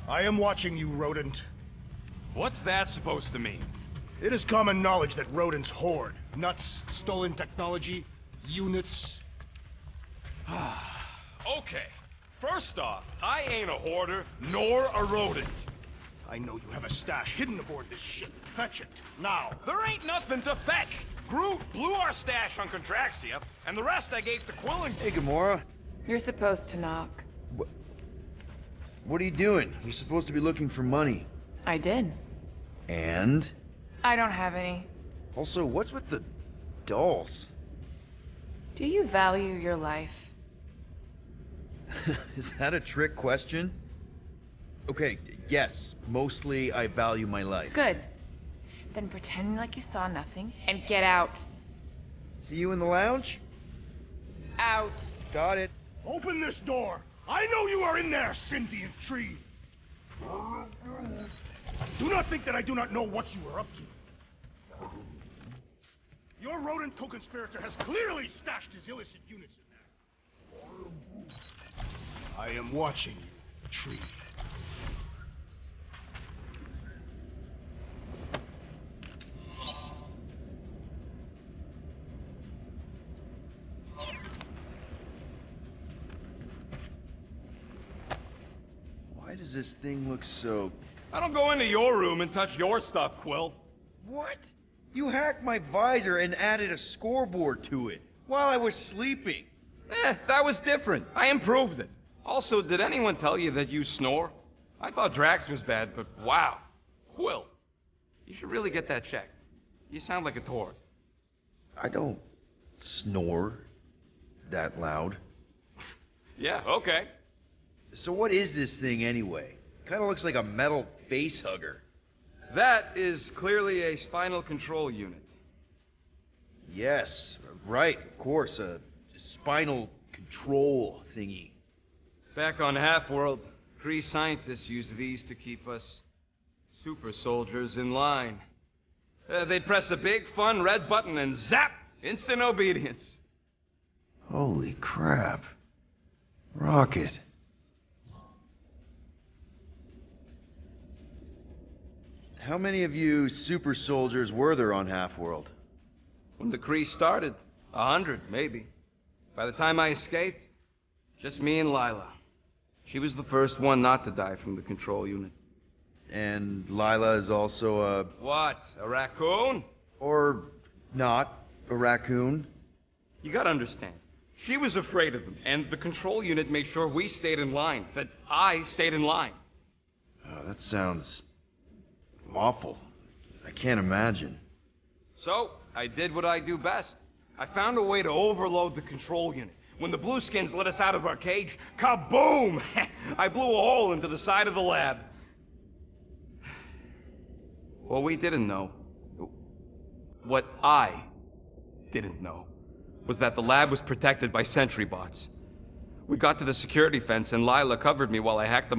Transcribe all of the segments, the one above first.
I am watching you, rodent. What's that supposed to mean? It is common knowledge that rodents hoard nuts, stolen technology, units. Okay. First off, I ain't a hoarder, nor a rodent. I know you have a stash hidden aboard this ship. Fetch it, now. There ain't nothing to fetch. Groot blew our stash on Contraxia, and the rest I gave to Quill and... Hey, Gamora. You're supposed to knock. What are you doing? You're supposed to be looking for money. I did. And? I don't have any. Also, what's with the dolls? Do you value your life? Is that a trick question? Okay, yes, mostly I value my life. Good. Then pretend like you saw nothing and get out. See you in the lounge? Out. Got it. Open this door. I know you are in there, sentient tree. Do not think that I do not know what you are up to. Your rodent co-conspirator has clearly stashed his illicit units in there. I am watching you, tree. Why does this thing look so... I don't go into your room and touch your stuff, Quill. What? You hacked my visor and added a scoreboard to it while I was sleeping. That was different. I improved it. Also, did anyone tell you that you snore? I thought Drax was bad, but wow. Quill, you should really get that checked. You sound like a tort. I don't snore that loud. Yeah, okay. So what is this thing anyway? Kind of looks like a metal face hugger. That is clearly a spinal control unit. Yes, right, of course, a spinal control thingy. Back on Half-World, Kree scientists use these to keep us super soldiers in line. They'd press a big, fun red button and zap! Instant obedience. Holy crap. Rocket. How many of you super soldiers were there on Half-World? When the Kree started, 100, maybe. By the time I escaped, just me and Lila. She was the first one not to die from the control unit. And Lila is also a... What? A raccoon? Or not a raccoon? You gotta understand. She was afraid of them, and the control unit made sure we stayed in line, that I stayed in line. Oh, that sounds awful. I can't imagine. So, I did what I do best. I found a way to overload the control unit. When the Blueskins let us out of our cage, kaboom! I blew a hole into the side of the lab. What we didn't know, what I didn't know, was that the lab was protected by sentry bots. We got to the security fence and Lila covered me while I hacked the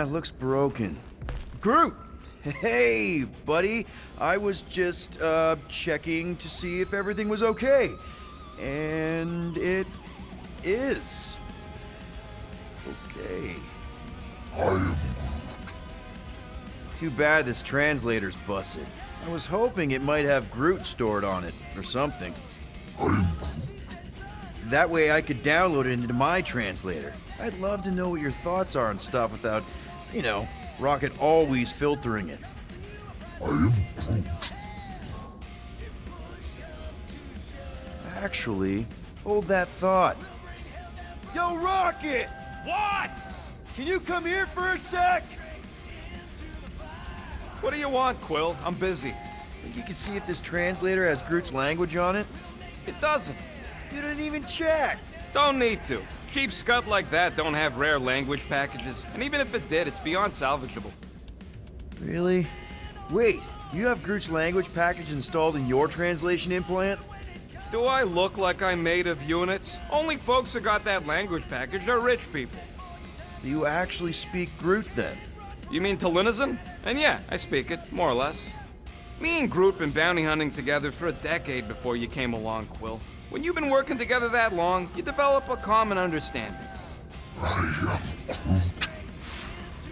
Looks broken. Groot! Hey, buddy. I was just, checking to see if everything was okay. And it is. Okay. I am Too bad this translator's busted. I was hoping it might have Groot stored on it, or something. That way I could download it into my translator. I'd love to know what your thoughts are on stuff without, you know, Rocket always filtering it. Actually, hold that thought. Yo, Rocket! What? Can you come here for a sec? What do you want, Quill? I'm busy. Think you can see if this translator has Groot's language on it? It doesn't. You didn't even check! Don't need to. Cheap scut like that don't have rare language packages, and even if it did, it's beyond salvageable. Really? Wait, do you have Groot's language package installed in your translation implant? Do I look like I'm made of units? Only folks who got that language package are rich people. Do you actually speak Groot then? You mean Talinisan? And yeah, I speak it, more or less. Me and Groot been bounty hunting together for a decade before you came along, Quill. When you've been working together that long, you develop a common understanding.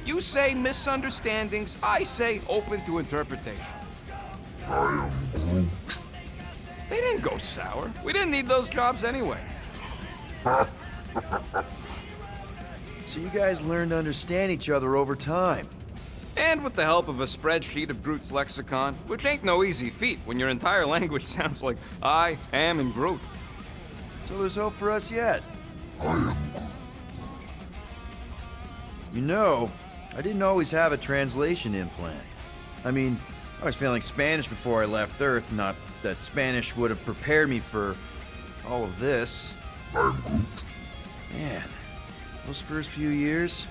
You say misunderstandings, I say open to interpretation. They didn't go sour. We didn't need those jobs anyway. So you guys learned to understand each other over time. And with the help of a spreadsheet of Groot's lexicon, which ain't no easy feat when your entire language sounds like I, am, and Groot. So there's hope for us yet. You know, I didn't always have a translation implant. I mean, I was feeling Spanish before I left Earth, not that Spanish would have prepared me for all of this. Man, those first few years,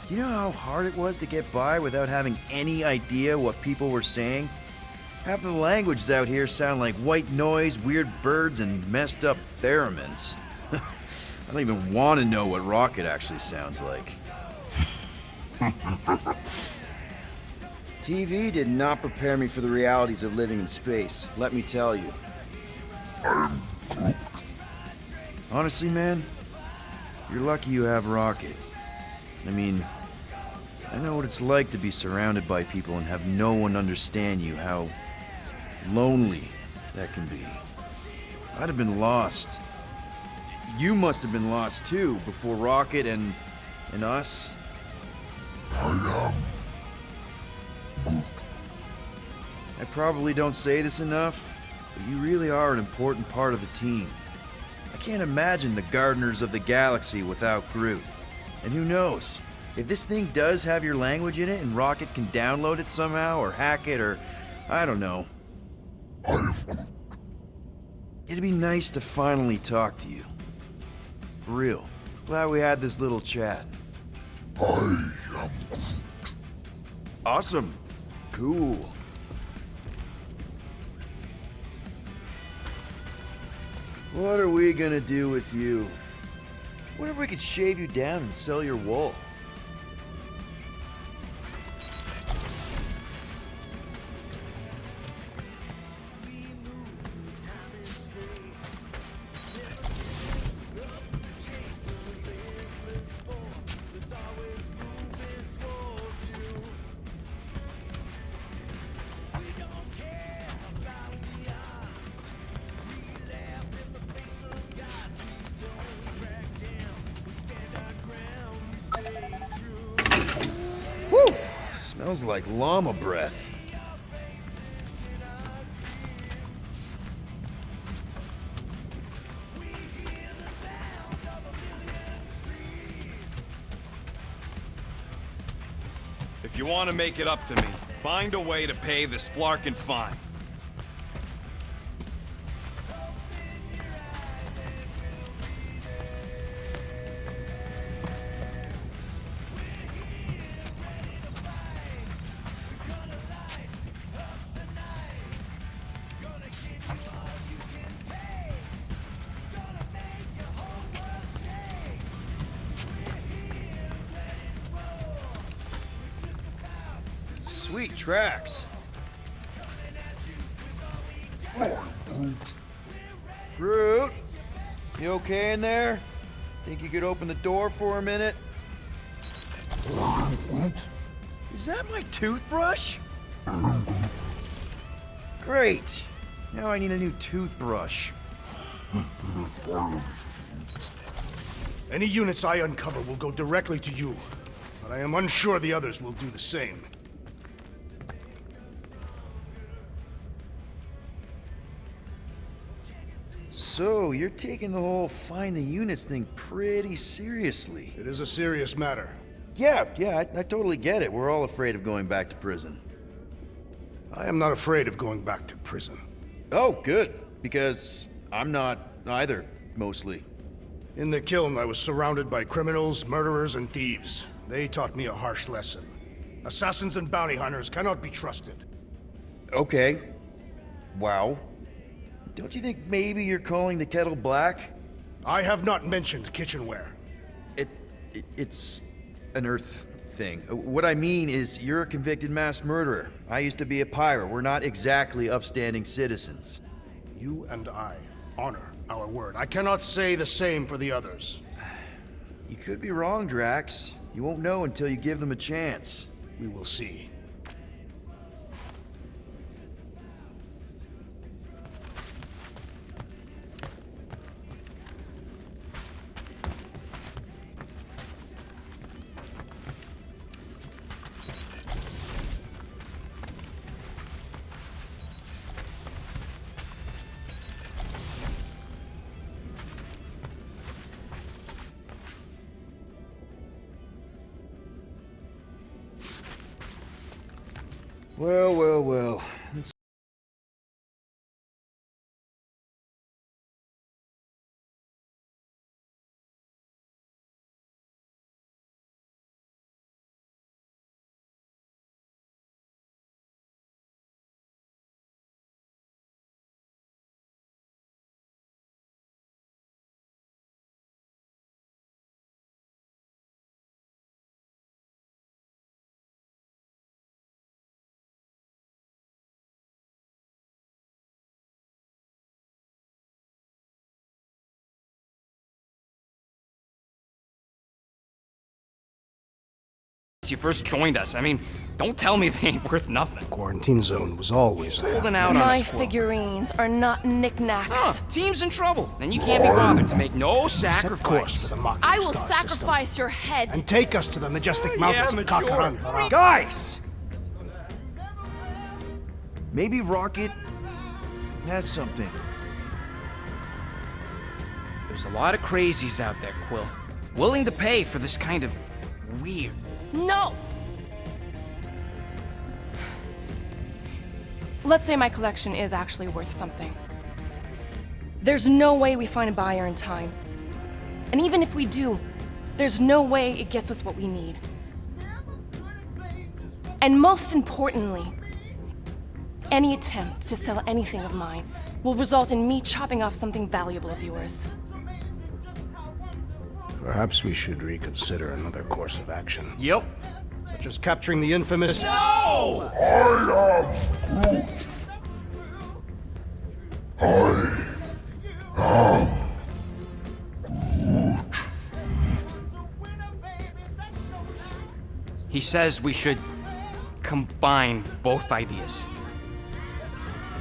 do you know how hard it was to get by without having any idea what people were saying? Half of the languages out here sound like white noise, weird birds, and messed up theremins. I don't even want to know what Rocket actually sounds like. TV did not prepare me for the realities of living in space, let me tell you. Honestly, man, you're lucky you have Rocket. I mean, I know what it's like to be surrounded by people and have no one understand you, how lonely that can be. I'd have been lost. You must have been lost too, before Rocket and us. I probably don't say this enough, but you really are an important part of the team. I can't imagine the Gardeners of the Galaxy without Groot. And who knows, if this thing does have your language in it and Rocket can download it somehow or hack it or, I don't know. It'd be nice to finally talk to you. For real. Glad we had this little chat. Awesome. Cool. What are we gonna do with you? What if we could shave you down and sell your wool? Woo! Smells like llama breath. If you want to make it up to me, find a way to pay this flarkin' fine. Sweet tracks. Groot, you okay in there? Think you could open the door for a minute? Is that my toothbrush? Great. Now I need a new toothbrush. Any units I uncover will go directly to you, but I am unsure the others will do the same. So, you're taking the whole find the units thing pretty seriously. It is a serious matter. Yeah, I totally get it. We're all afraid of going back to prison. I am not afraid of going back to prison. Oh, good. Because I'm not either, mostly. In the kiln, I was surrounded by criminals, murderers, and thieves. They taught me a harsh lesson. Assassins and bounty hunters cannot be trusted. Okay. Wow. Don't you think maybe you're calling the kettle black? I have not mentioned kitchenware. It's an Earth thing. What I mean is, you're a convicted mass murderer. I used to be a pirate. We're not exactly upstanding citizens. You and I honor our word. I cannot say the same for the others. You could be wrong, Drax. You won't know until you give them a chance. We will see. Well. You first joined us. I mean, don't tell me they ain't worth nothing. Quarantine zone was always there. Holding out on My us. figurines are not knickknacks. Team's in trouble, and you can't be bothered to make no Set course sacrifice. for the Mocking I will Star sacrifice system, your head. and take us to the majestic mountains of mature. Kakaran. Guys! Maybe Rocket has something. There's a lot of crazies out there, Quill. Willing to pay for this kind of weird. No! Let's say my collection is actually worth something. There's no way we find a buyer in time. And even if we do, there's no way it gets us what we need. And most importantly, any attempt to sell anything of mine will result in me chopping off something valuable of yours. Perhaps we should reconsider another course of action. Yep. Such as capturing the infamous... No! He says we should combine both ideas.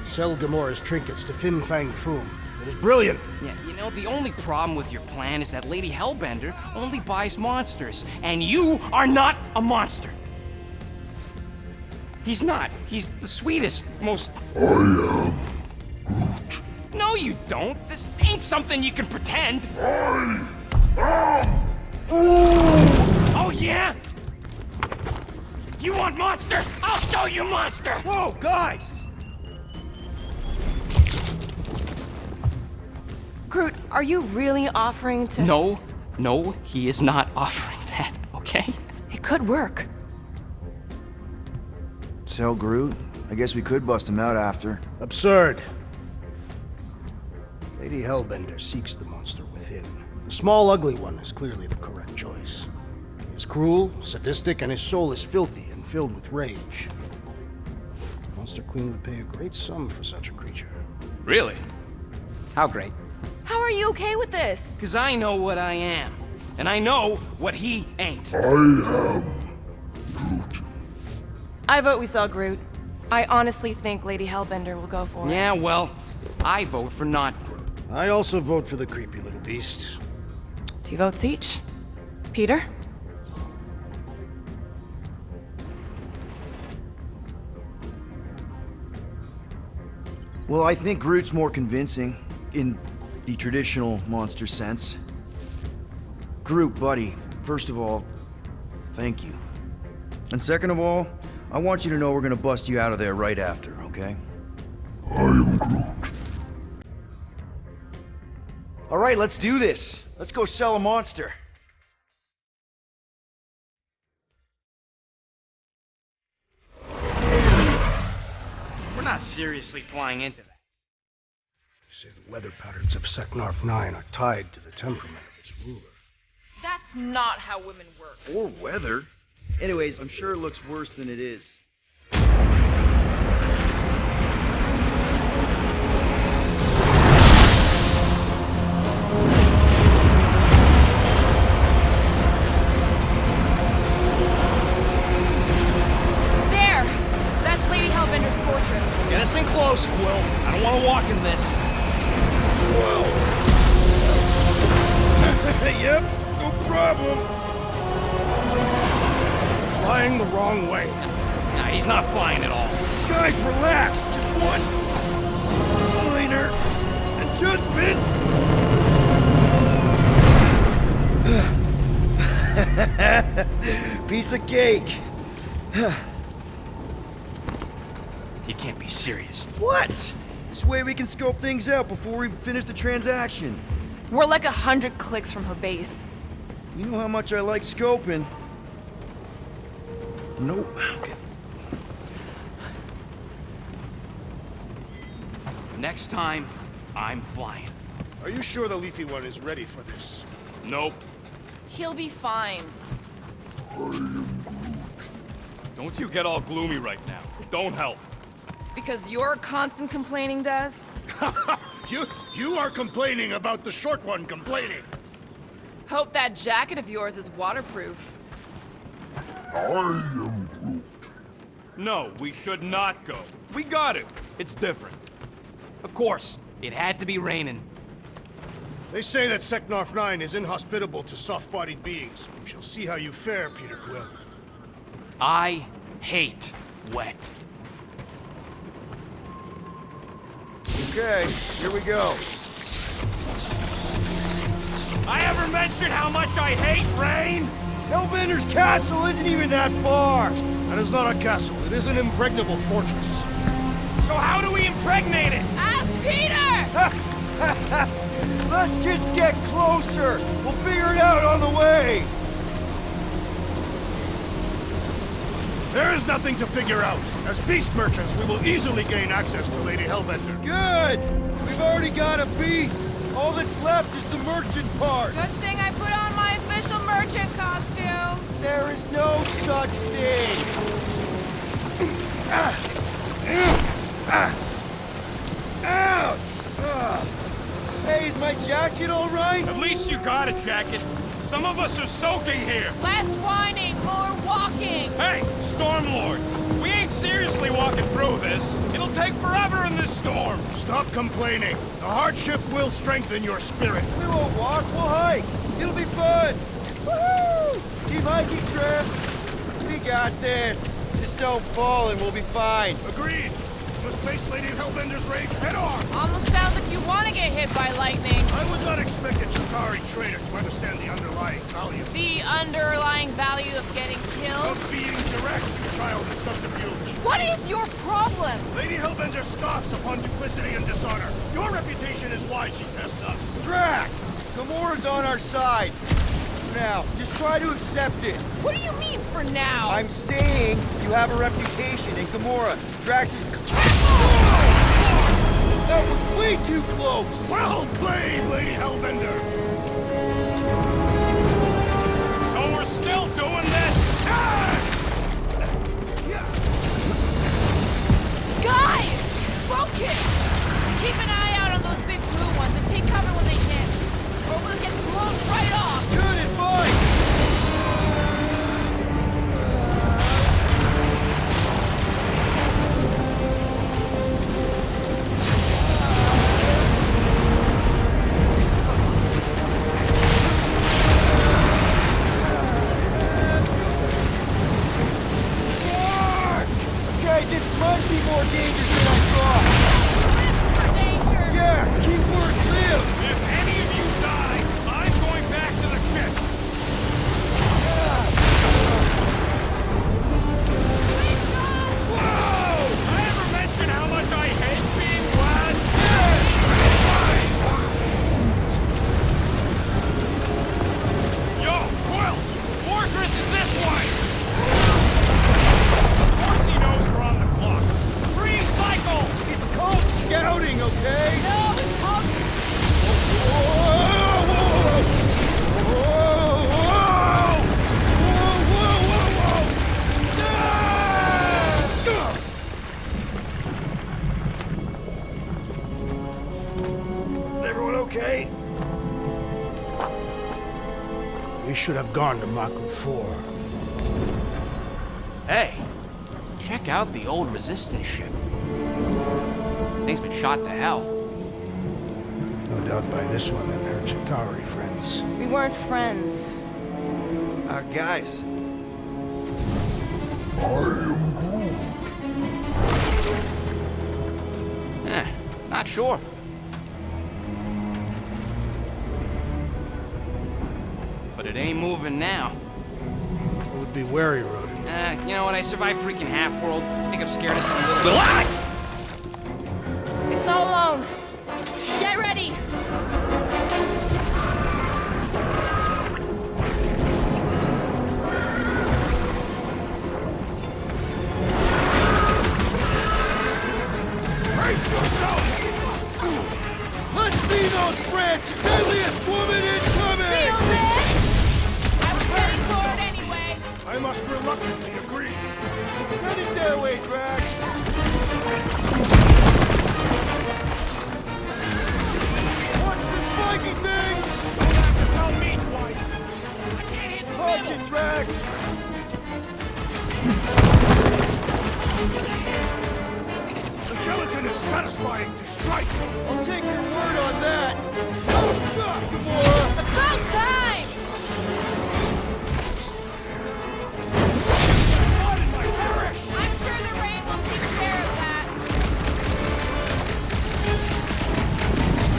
Sell Gamora's trinkets to Fin Fang Foom. It is brilliant. Yeah, you know, the only problem with your plan is that Lady Hellbender only buys monsters, and you are not a monster. He's not. He's the sweetest, most... I am Groot. No, you don't. This ain't something you can pretend. I am Oh, yeah? You want monster? I'll show you monster! Whoa, guys! Groot, are you really offering to... No, he is not offering that, okay? It could work. Sell Groot? I guess we could bust him out after. Absurd. Lady Hellbender seeks the monster within. The small, ugly one is clearly the correct choice. He is cruel, sadistic, and his soul is filthy and filled with rage. Monster Queen would pay a great sum for such a creature. Really? How great? How are you okay with this? Because I know what I am. And I know what he ain't. I am Groot. I vote we sell Groot. I honestly think Lady Hellbender will go for it. Yeah, well, I vote for not Groot. I also vote for the creepy little beast. 2 votes each. Peter? Well, I think Groot's more convincing, in the traditional monster sense. Groot, buddy, first of all, thank you. And second of all, I want you to know we're gonna bust you out of there right after, okay? I am Groot. Alright, let's do this. Let's go sell a monster. We're not seriously flying into that. Say the weather patterns of Seknarf 9 are tied to the temperament of its ruler. That's not how women work. Or weather. Anyways, I'm sure it looks worse than it is. There! That's Lady Hellbender's fortress. Get us in close, Quill. I don't want to walk in this. Yep, no problem. Flying the wrong way. Nah, he's not flying at all. Guys, relax. Just one minor adjustment. Piece of cake. You can't be serious. What? This way we can scope things out before we finish the transaction. We're like 100 clicks from her base. You know how much I like scoping. Nope. Okay. Next time, I'm flying. Are you sure the Leafy One is ready for this? Nope. He'll be fine. Don't you get all gloomy right now. It don't help. Because your constant complaining does? You are complaining about the short one complaining. Hope that jacket of yours is waterproof. I am Groot. No, we should not go. We got it. It's different. Of course, it had to be raining. They say that Seknarf 9 is inhospitable to soft-bodied beings. We shall see how you fare, Peter Quill. I hate wet. Okay, here we go. I ever mentioned how much I hate rain? Hellbender's castle isn't even that far. That is not a castle. It is an impregnable fortress. So how do we impregnate it? Ask Peter! Let's just get closer. We'll figure it out on the way. There is nothing to figure out. As beast merchants, we will easily gain access to Lady Hellbender. Good. We've already got a beast. All that's left is the merchant part. Good thing I put on my official merchant costume. There is no such thing. Ouch! Hey, is my jacket all right? At least you got a jacket. Some of us are soaking here. Less whining, more walking. Hey, Stormlord, we ain't seriously walking through this. It'll take forever in this storm. Stop complaining. The hardship will strengthen your spirit. We won't walk, we'll hike. It'll be fun. Woohoo! Team hiking trip. We got this. Just don't fall and we'll be fine. Agreed. You must face Lady Hellbender's rage head on. Almost sounds like you want to get hit by lightning. I would not expect a Chitauri trader to understand the underlying value The underlying value of getting killed. of being direct, child of subterfuge. What is your problem? Lady Hellbender scoffs upon duplicity and dishonor. Your reputation is why she tests us. Drax! Gamora's on our side. Now, just try to accept it. What do you mean for now? I'm saying you have a reputation, and Gamora, Drax is... That was way too close! Well played, Lady Hellbender. So we're still doing this? Yes! should have gone to Maku 4. Hey, check out the old resistance ship. Thing's been shot to hell. No doubt by this one and her Chitauri friends. We weren't friends. Guys. Not sure. But it ain't moving now. I would be wary, Rodent. You know what? I survived freaking Half-World. I think I'm scared of some little... Ah! It's not alone. Get ready! Brace yourself! Let's see those branch! Deadliest woman incoming! Feel this? I was heading for it anyway. I must reluctantly agree. Send it their way, Drax. Watch the spiky things! Don't have to tell me twice. Watch it, Drax. The gelatin is satisfying to strike. I'll take your word on that. Chop, chop, Gamora. About time! I'm sure the rain will take care of that.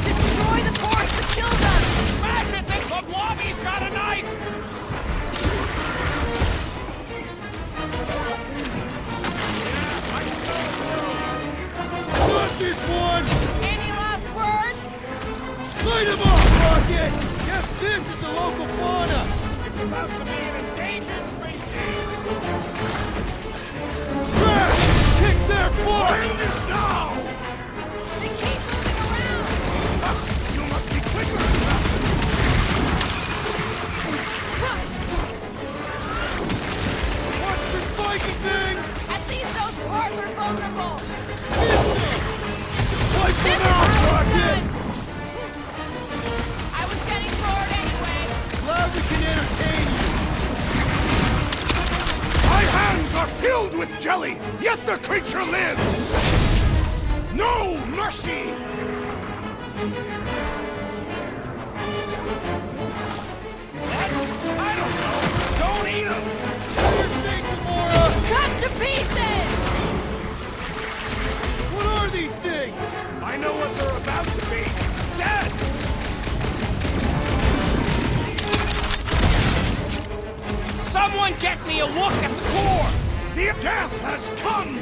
Destroy the force to kill them! Magnetic! Look, Lobby's got a knife! Got this one! Any last words? Light him up, Rocket! Yes, this is the local fauna! It's about to be an endangered species! Trash! Kick their butt! Where is this now? They keep moving around! You must be quicker than that! Watch the spiky things! At least those cars are vulnerable! Wipe This them is out, how it's Rocket! done! I was getting forward anyway! Glad we can entertain you! My hands are filled with jelly, yet the creature lives! No mercy! I don't know! Don't eat them! Your thing, Gamora! Cut to pieces! What are these things? I know what they're about to be. Dead! Someone get me a look at the core! The death has come!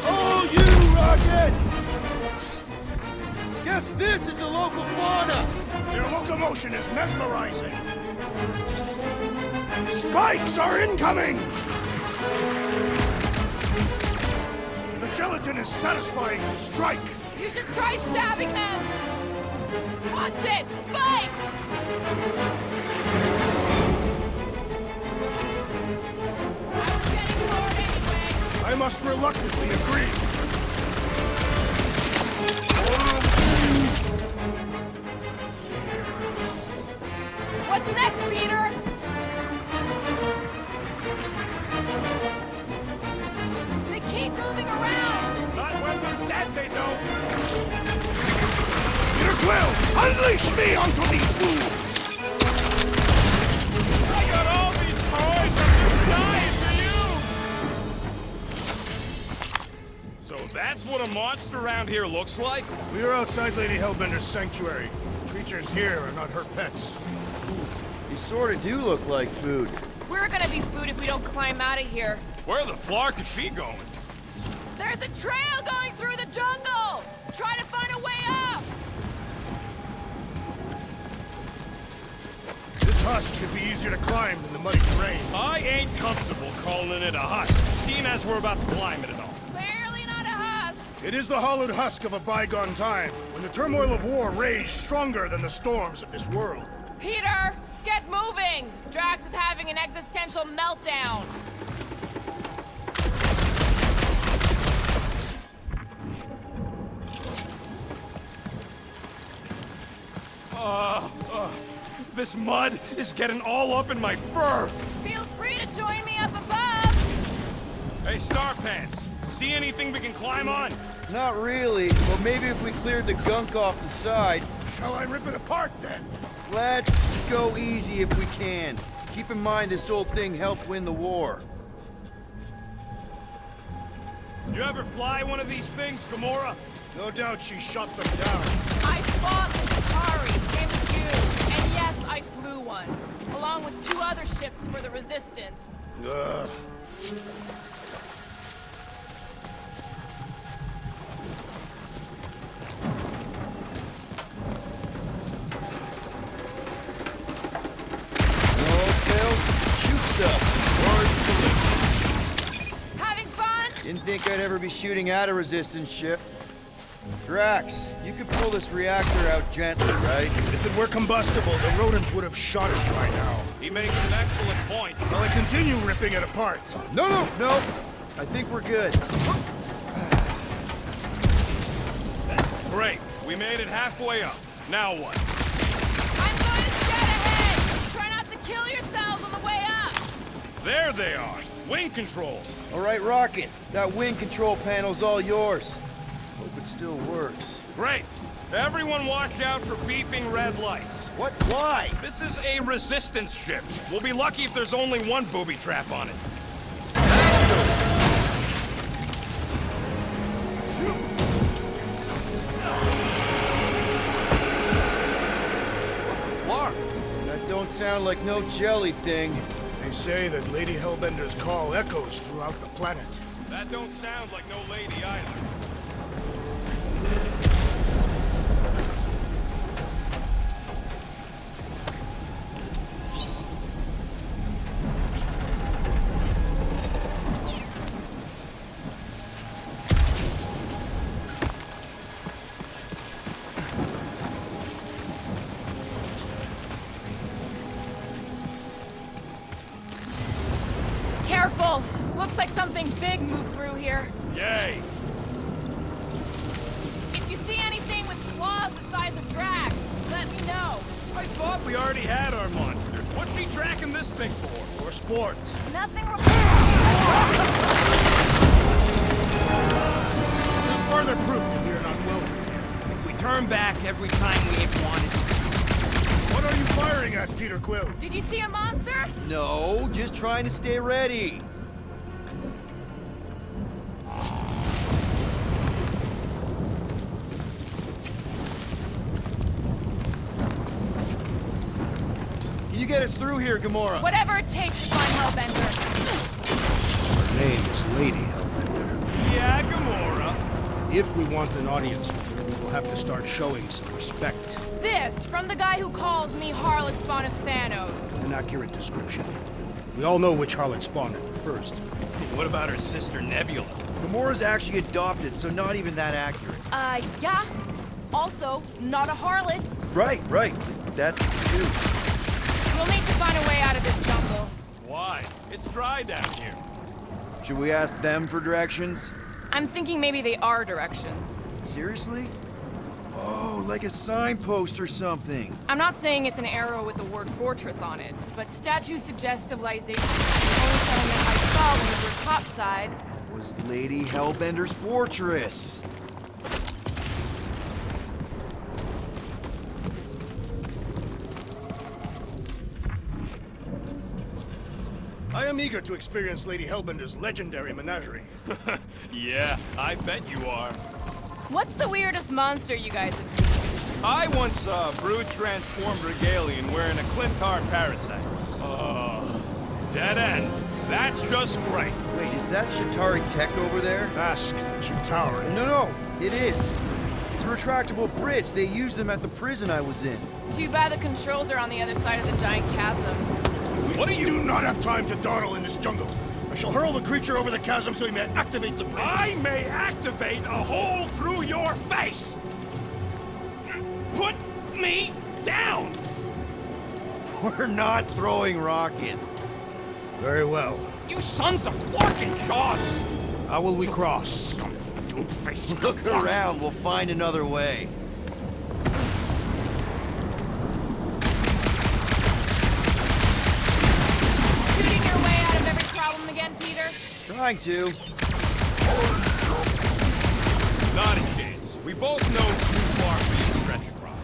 Oh, you, Rocket! Guess this is the local fauna! Their locomotion is mesmerizing! Spikes are incoming! The gelatin is satisfying to strike! You should try stabbing them! Watch it! Spikes! I was getting forward anyway! I must reluctantly agree. What's next, Peter? They keep moving around! Not when they're dead, they don't! Peter Quill, unleash me onto these fools! I got all these toys, I'm just dying for you! So that's what a monster around here looks like? We are outside Lady Hellbender's sanctuary. Creatures here are not her pets. They sort of do look like food. We're gonna be food if we don't climb out of here. Where the flark is she going? There's a trail going through the jungle! Try to find a way up! This husk should be easier to climb than the muddy terrain. I ain't comfortable calling it a husk, seeing as we're about to climb it and all. Clearly not a husk! It is the hollowed husk of a bygone time, when the turmoil of war raged stronger than the storms of this world. Peter, get moving! Drax is having an existential meltdown. This mud is getting all up in my fur. Feel free to join me up above. Hey, Star Pants, see anything we can climb on? Not really, but maybe if we cleared the gunk off the side. Shall I rip it apart then? Let's go easy if we can. Keep in mind this old thing helped win the war. You ever fly one of these things, Gamora? No doubt she shot them down. I fought the Chitauri, same as you. And yes, I flew one. Along with 2 other ships for the Resistance. Ugh. Having fun? Didn't think I'd ever be shooting at a Resistance ship. Drax, you could pull this reactor out gently, right? If it were combustible, the rodents would have shot it by now. He makes an excellent point. Will I continue ripping it apart? No. I think we're good. Great, we made it halfway up. Now what? I'm going to spread ahead. Try not to kill yourselves on the way up. There they are. Wing controls. All right, Rocket. That wing control panel's all yours. Hope it still works. Great. Everyone watch out for beeping red lights. What? Why? This is a Resistance ship. We'll be lucky if there's only one booby trap on it. Flar. That don't sound like no jelly thing. They say that Lady Hellbender's call echoes throughout the planet. That don't sound like no lady either. Careful! Looks like something big moved through here. Yay! If you see anything with claws the size of Drax, let me know. I thought we already had our monster. What's she tracking this thing for? For sport. Nothing There's further proof that we're not welcome. If we turn back every time we ain't wanted. What are you firing at, Peter Quill? Did you see a monster? No, just trying to stay ready. Can you get us through here, Gamora? Whatever it takes to find Hellbender. Her name is Lady Hellbender. Yeah, Gamora. If we want an audience with her, we'll have to start showing some respect. This, from the guy who calls me Harlot Spawn of Thanos. An accurate description. We all know which harlot spawned it first. What about her sister Nebula? Gamora's actually adopted, so not even that accurate. Yeah. Also, not a harlot. Right. That too. We'll need to find a way out of this jungle. Why? It's dry down here. Should we ask them for directions? I'm thinking maybe they are directions. Seriously? Oh, like a signpost or something. I'm not saying it's an arrow with the word fortress on it, but statues suggest civilization. The only settlement I saw when we were topside Was Lady Hellbender's fortress. I am eager to experience Lady Hellbender's legendary menagerie. Yeah, I bet you are. What's the weirdest monster you guys have seen? I once saw a brood transformed regalian wearing a Clintar parasite. Dead end. That's just great. Wait, is that Chitauri tech over there? Ask the Chitauri. No, it is. It's a retractable bridge. They used them at the prison I was in. Too bad the controls are on the other side of the giant chasm. What do you do not have time to dawdle in this jungle? I shall hurl the creature over the chasm so he may activate the bridge. I may activate a hole through your face! Put me down! We're not throwing rocket. Very well. You sons of forking shots! How will we cross? Don't face Look around. We'll find another way. Trying to. Not a chance. We both know it's too far for you to stretch across.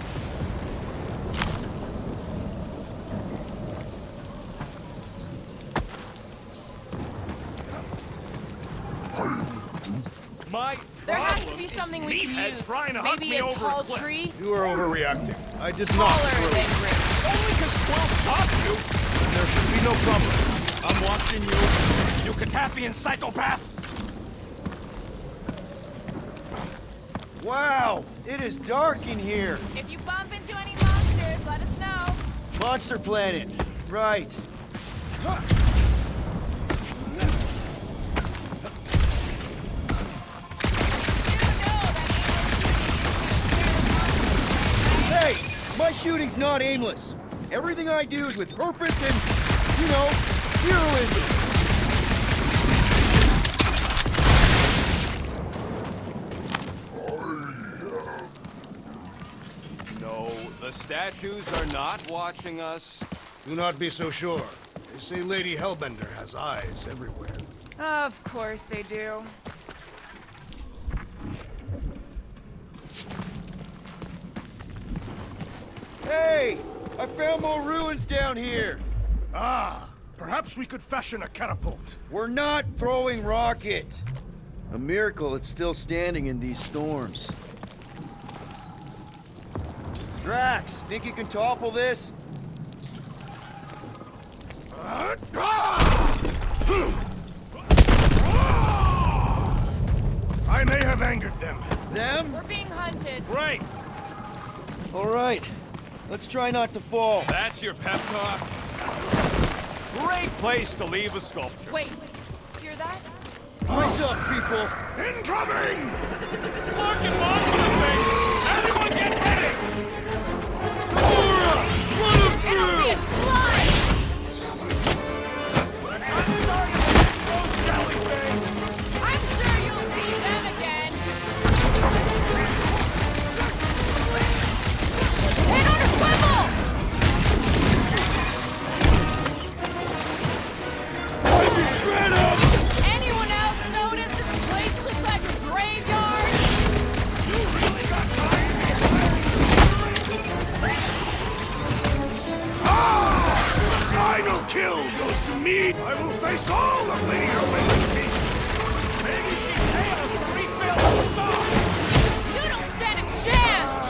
My There has to problem be is something we can meatheads use. trying to hunt Maybe me a over tall cliff. tree? You are overreacting. I did not. Taller than Grim. Only 'cause Quill stopped you. There should be no problem. I'm watching you. You Catastrophic psychopath. Wow, it is dark in here. If you bump into any monsters, let us know. Monster Planet. Right. Hey, my shooting's not aimless. Everything I do is with purpose and, you know, heroism. No, the statues are not watching us. Do not be so sure. They say Lady Hellbender has eyes everywhere. Of course they do. Hey, I found more ruins down here. Ah, perhaps we could fashion a catapult. We're not throwing rocket. A miracle it's still standing in these storms. Drax, think you can topple this? I may have angered them. Them? We're being hunted. Right, All right. Let's try not to fall. that's your pep talk. Great place to leave a sculpture. Wait, hear that? Eyes up, people. Incoming! Fucking monster things! Everyone get ready! It'll be a slide! I'm starting to miss those jelly things! I'm sure you'll see them again. Hit on a swivel! Anyone else notice this place looks like a graveyard? You really got time? Final kill goes to me! I will face all of Lady Hellbender's beasts! Maybe she paid us to refill the stock! You don't stand a chance!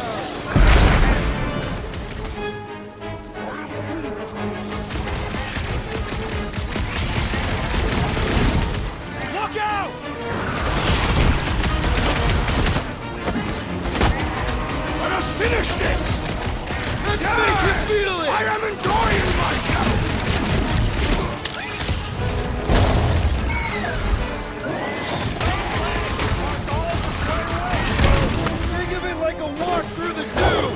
Look out! Let us finish this! Let's make you feel it! I am enjoying myself! Think of it like a walk through the zoo!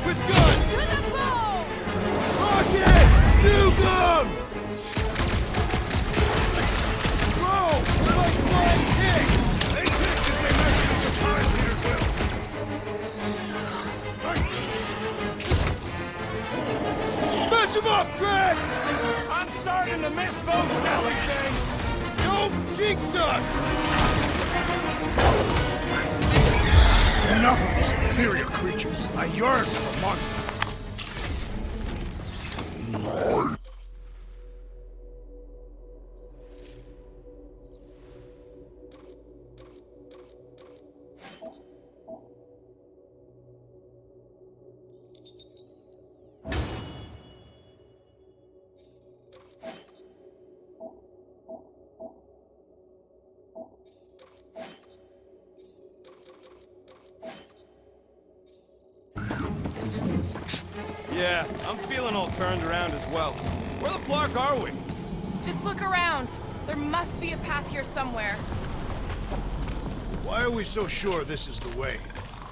With guns! To the bone! Rocket! Nukem! Throw! Like flying kicks! They take as a measure of the time leader will. Smash him up, Drax! I'm starting to miss those jelly things! Don't jinx us! Enough of these inferior creatures. I yearn for money. Yeah, I'm feeling all turned around as well. Where the flark are we? Just look around. There must be a path here somewhere. Why are we so sure this is the way?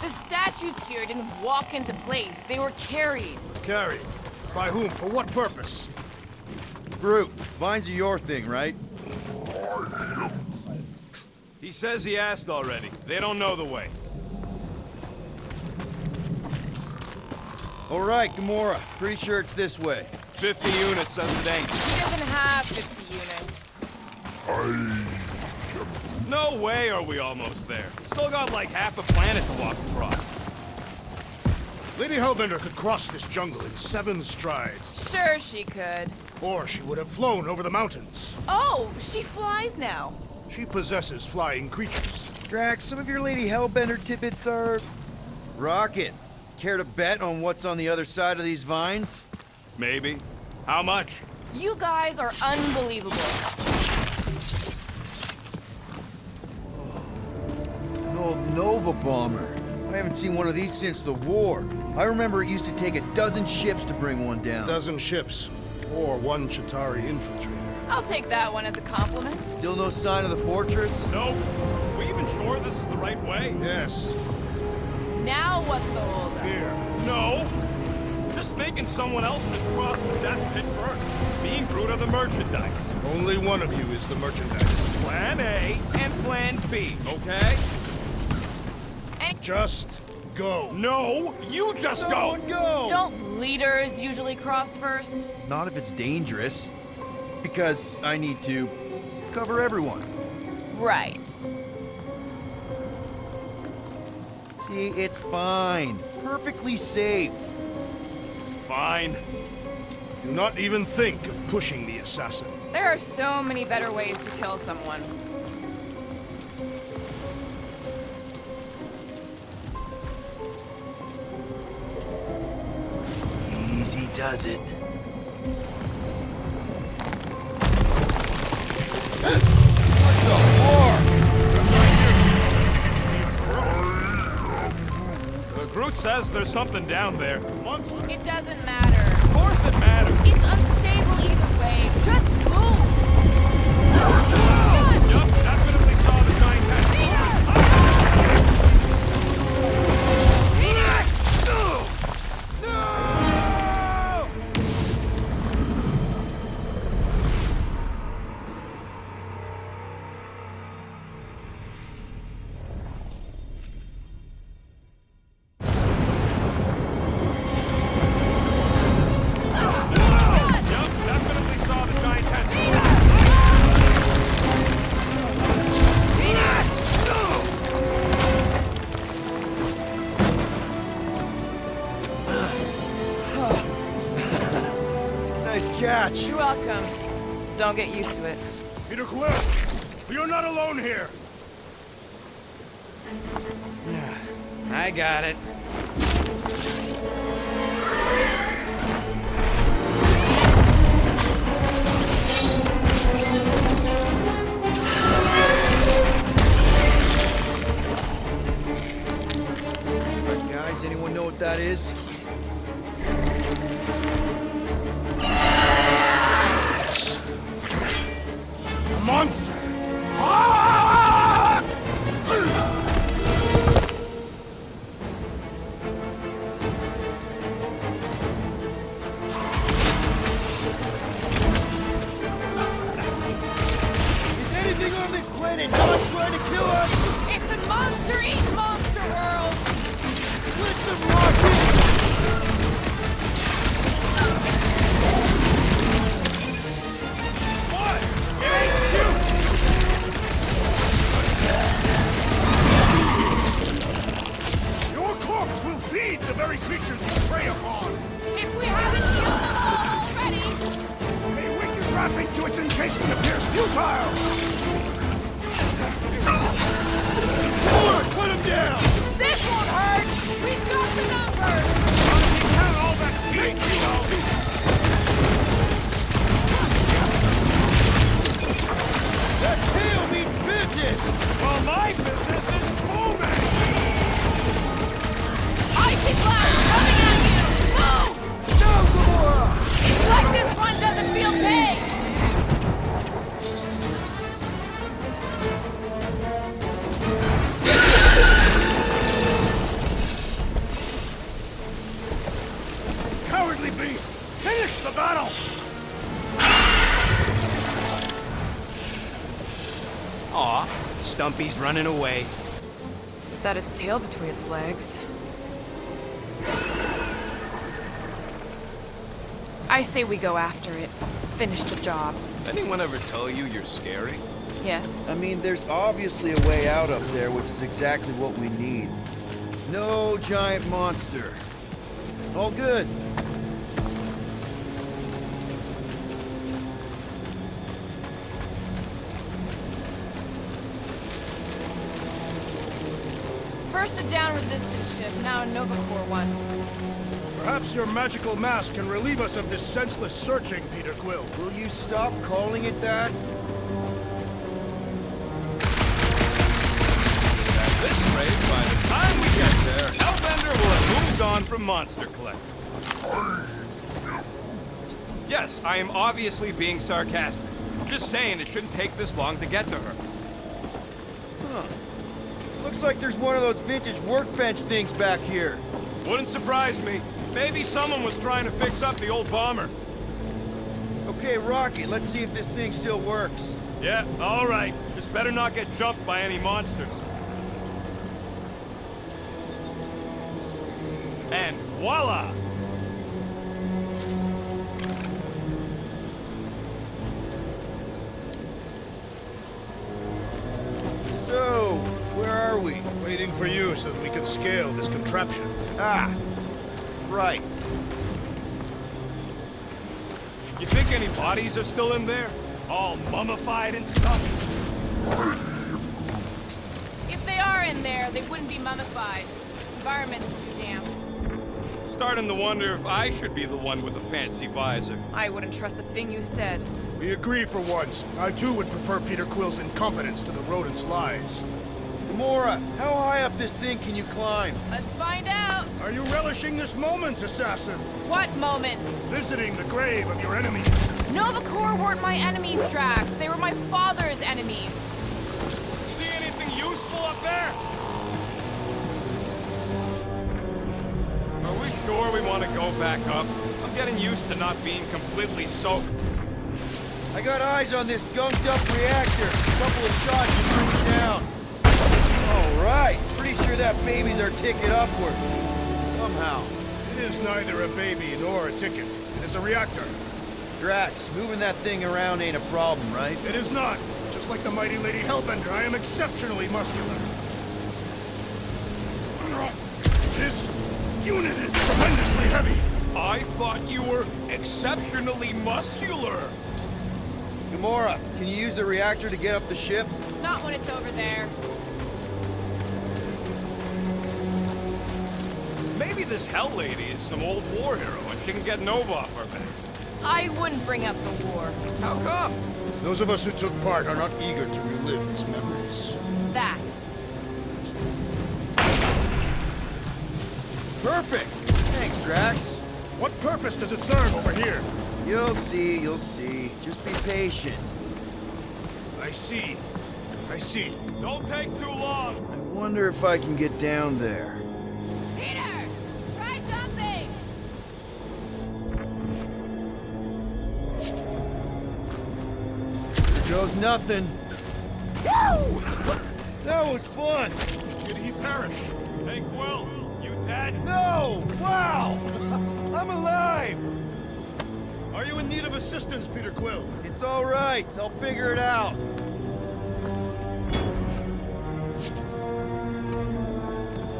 The statues here didn't walk into place. They were carried. Carried. By whom? For what purpose? Groot, vines are your thing, right? He says he asked already. They don't know the way. All right, Gamora. Pretty sure it's this way. 50 units says it ain't. He doesn't have 50 units. No way are we almost there. Still got like half a planet to walk across. Lady Hellbender could cross this jungle in 7 strides. Sure she could. Or she would have flown over the mountains. Oh, she flies now. She possesses flying creatures. Drax, some of your Lady Hellbender tidbits are... Rocket, care to bet on what's on the other side of these vines? Maybe. How much? You guys are unbelievable. An old Nova bomber. I haven't seen one of these since the war. I remember it used to take a dozen ships to bring one down. 12 ships. Or 1 Chitauri infiltrator. I'll take that one as a compliment. Still no sign of the fortress? Nope. Are we even sure this is the right way? Yes. Now what's the holdup? Fear. No. Just thinking someone else should cross the death pit first. Me and Groot are the merchandise. Only one of you is the merchandise. Plan A and Plan B, okay? Just go. No, you just go! Go! Don't leaders usually cross first? Not if it's dangerous. Because I need to cover everyone. Right. See, it's fine. Perfectly safe. Fine. Do not even think of pushing the assassin. There are so many better ways to kill someone. Easy does it. Groot says there's something down there. Monster. It doesn't matter. Of course it matters. It's unstable either way. Just move! Yup, definitely saw the giant Nice catch. You're welcome. Don't get used to it. Peter Quill, you're not alone here. I got it. Alright, guys, anyone know what that is? A monster. Is anything on this planet not trying to kill us? It's a monster eat monster world! With some rockets! Your corpse will feed the very creatures you prey upon. If we haven't killed them all already! A wicked wrapping to its encasement appears futile. Cut him down! This won't hurt! We've got the numbers! Count all that teeth, you know. That tail means business! Well, my business is booming! Icy blast coming at you! Move! No, Gamora! It's like this one doesn't feel pain! Cowardly beast! Finish the battle! Aw, Stumpy's running away. That its tail between its legs. I say we go after it. Finish the job. Anyone ever tell you you're scary? Yes? I mean, there's obviously a way out up there, which is exactly what we need. No giant monster. All good. First a down resistance ship, now a Nova Corps one. Perhaps your magical mask can relieve us of this senseless searching, Peter Quill. Will you stop calling it that? At this rate, by the time we get there, Hellbender will have moved on from Monster Collector. Yes, I am obviously being sarcastic. I'm just saying it shouldn't take this long to get to her. Huh. Looks like there's one of those vintage workbench things back here. Wouldn't surprise me. Maybe someone was trying to fix up the old bomber. Okay, Rocky, let's see if this thing still works. Yeah, all right. Just better not get jumped by any monsters. And voila! So, where are we? Waiting for you so that we can scale this contraption. Ah, right. You think any bodies are still in there? All mummified and stuff? If they are in there, they wouldn't be mummified. Environment's too damp. Starting to wonder if I should be the one with a fancy visor. I wouldn't trust a thing you said. We agree for once. I too would prefer Peter Quill's incompetence to the rodent's lies. Gamora, how high up this thing can you climb? Let's find out. Are you relishing this moment, assassin? What moment? Visiting the grave of your enemies. Nova Corps weren't my enemies, Drax. They were my father's enemies. See anything useful up there? Are we sure we want to go back up? I'm getting used to not being completely soaked. I got eyes on this gunked up reactor. A couple of shots should bring it down. All right, pretty sure that baby's our ticket upward. Somehow. It is neither a baby nor a ticket. It is a reactor. Drax, moving that thing around ain't a problem, right? It is not. Just like the mighty Lady Hellbender, I am exceptionally muscular. This unit is tremendously heavy. I thought you were exceptionally muscular. Gamora, can you use the reactor to get up the ship? Not when it's over there. Maybe this Hell Lady is some old war hero and she can get Nova off our backs. I wouldn't bring up the war. How come? Those of us who took part are not eager to relive its memories. That. Perfect! Thanks, Drax. What purpose does it serve over here? You'll see, you'll see. Just be patient. I see. I see. Don't take too long. I wonder if I can get down there. Peter! Try jumping! Here goes nothing. Woo! That was fun! Did he perish? Hey, Quill, you dead? No! Wow! I'm alive! Are you in need of assistance, Peter Quill? It's all right. I'll figure it out.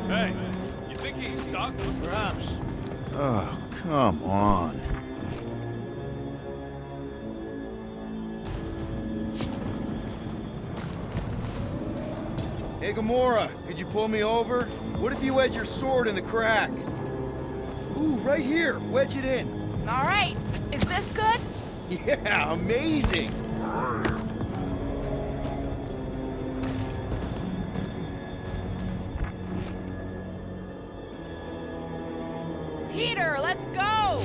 Hey, you think he's stuck? Perhaps. Oh, come on. Hey, Gamora, could you pull me over? What if you wedge your sword in the crack? Ooh, right here. Wedge it in. All right. Is this good? Yeah, amazing. Peter, let's go!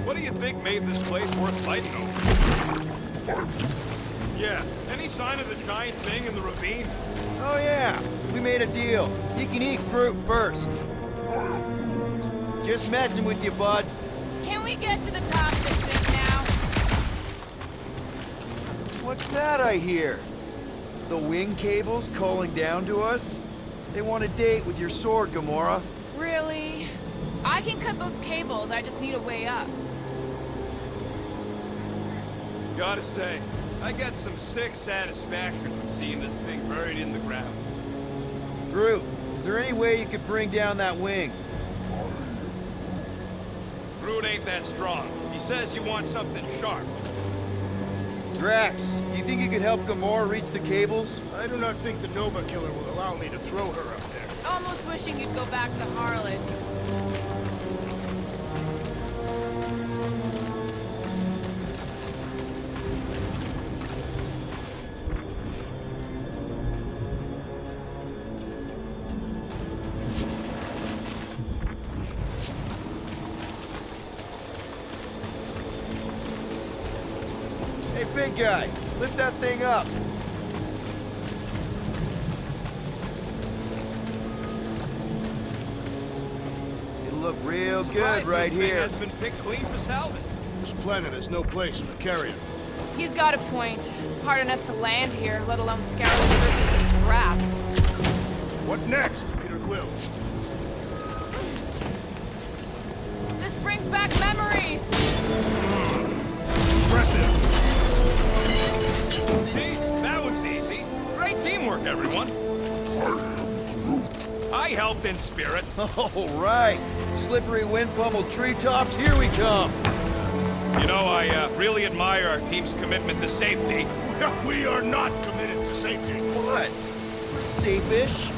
What do you think made this place worth fighting over? Yeah, any sign of the giant thing in the ravine? Oh, yeah. We made a deal. You can eat fruit first. Just messing with you, bud. Can we get to the top of this thing now? What's that I hear? The wing cables calling down to us? They want a date with your sword, Gamora. Really? I can cut those cables, I just need a way up. Gotta say, I get some sick satisfaction from seeing this thing buried in the ground. Groot, is there any way you could bring down that wing? Groot ain't that strong. He says you want something sharp. Drax, do you think you could help Gamora reach the cables? I do not think the Nova Killer will allow me to throw her up there. Almost wishing you'd go back to Harlan. Hey, big guy, lift that thing up. It'll look real good right This thing here. has been picked clean for salvage. This planet has no place for carrion. He's got a point. Hard enough to land here, let alone scour the surface for scrap. What next, Peter Quill? This brings back memories! Impressive. See? That was easy. Great teamwork, everyone. I helped in spirit. All right. Slippery wind pummeled treetops, here we come. You know, I really admire our team's commitment to safety. We are not committed to safety. What? We're safe-ish.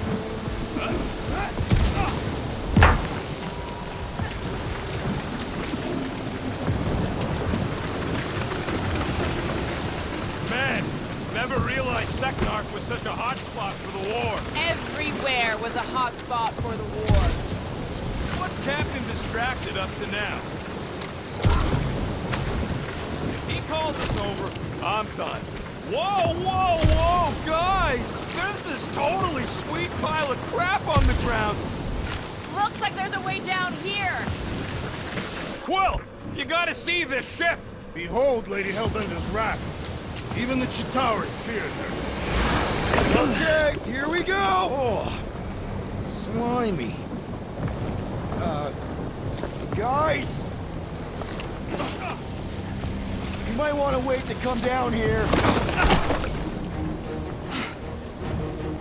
Man, never realized Seknarf was such a hot spot for the war. Everywhere was a hot spot for the war. What's Captain Distracted up to now? If he calls us over, I'm done. Whoa, whoa, whoa, guys! There's this totally sweet pile of crap on the ground. Looks like there's a way down here. Quill, you gotta see this ship. Behold Lady Hellbender's wrath. Even the Chitauri feared her. Okay, here we go! Oh, slimy. Guys! You might want to wait to come down here.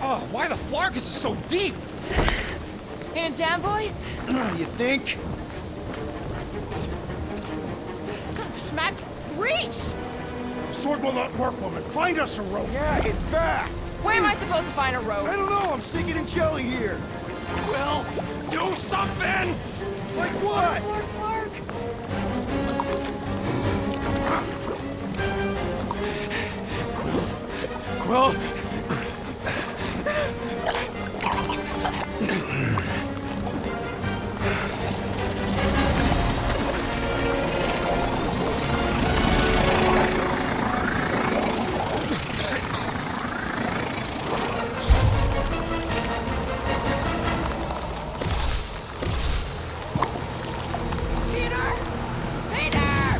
Oh, why the Flarkus is so deep? In a jam, boys? You think? Son of a schmack, reach! The sword will not work, woman. Find us a rope. Yeah, and fast! Where am I supposed to find a rope? I don't know, I'm sinking in jelly here. Quill, do something! Like what? Flark! Quill, Peter! Peter!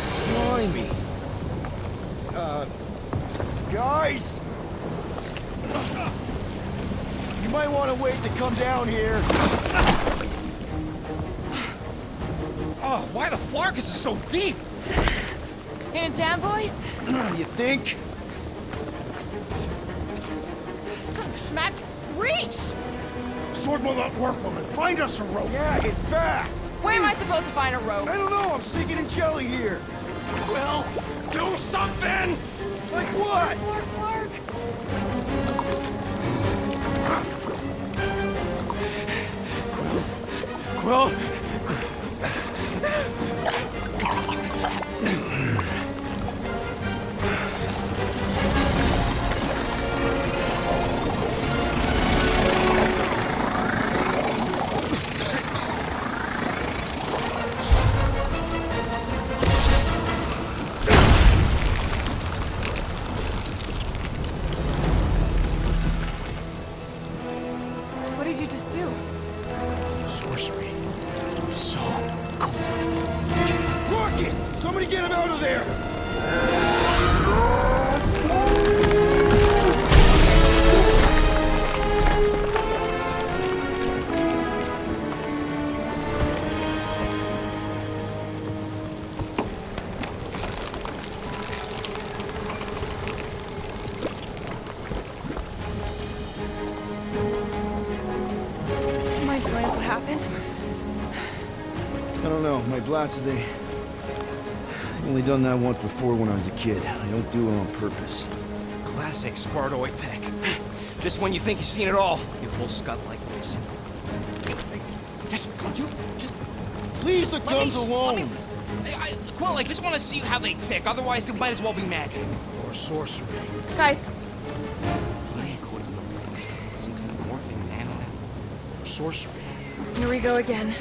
Slimy. Guys! You might want to wait to come down here. oh, why the Flarkus is so deep? In a jam, boys? You think? Son of a schmack, reach! The sword will not work, woman. Find us a rope. Yeah, and fast! Where am I supposed to find a rope? I don't know, I'm sinking in jelly here. Quill, do something! Like what? Flark! Quill, What did you just do? Sorcery. So cold. Rocket! Somebody get him out of there! happened? I don't know. My glasses, I've only done that once before when I was a kid. I don't do it on purpose. Classic Spartoid tech. Just when you think you've seen it all, you pull scut like this. Just, dude, just... Leave the guns alone! Quill, I just want to see how they tick. Otherwise, it might as well be magic. Or sorcery. Guys, DNA coding is some kind of morphing nano. Or sorcery. Here we go again.